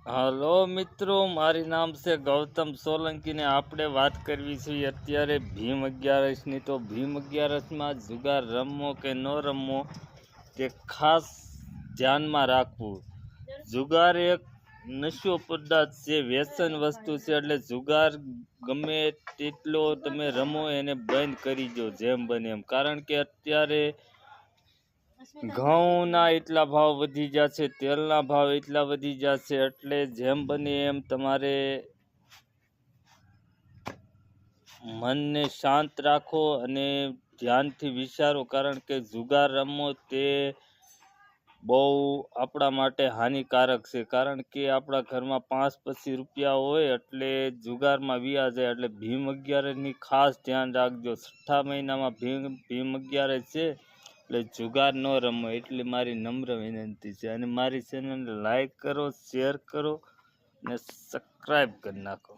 Hello મિત્રો, મારી નામ છે ગૌતમ સોલંકી ને આપણે વાત કરવી છે અત્યારે ભીમ 11ની। તો ભીમ 11માં જુગાર રમવો કે ન રમવો તે ખાસ ધ્યાનમાં રાખવું। જુગાર એક નશો પદાર્થ છે, વ્યસન વસ્તુ છે, એટલે જુગાર ગમે તેટલો તમે રમો એને બંધ કરી દો જેમ બને એમ। કારણ કે અત્યારે ઘઉંના એટલા ભાવ વધી ગયા છે, તેલના ભાવ એટલા વધી ગયા છે, એટલે જેમ બને એમ તમારે મનને શાંત રાખો અને ધ્યાનથી વિચારો। કારણ કે જુગાર રમવો તે બહુ આપણા માટે હાનિકારક છે। કારણ કે આપણા ઘરમાં 5-25 રૂપિયા હોય એટલે જુગારમાં વ્યા જાય। એટલે ભીમ 11ની ખાસ ધ્યાન રાખજો। 6થા મહિનામાં ભીમ 11 છે, એટલે જુગાર ન રમો એટલી મારી નમ્ર વિનંતી છે। અને મારી ચેનલને લાઈક કરો, શેર કરો અને સબસ્ક્રાઈબ કરી નાખો।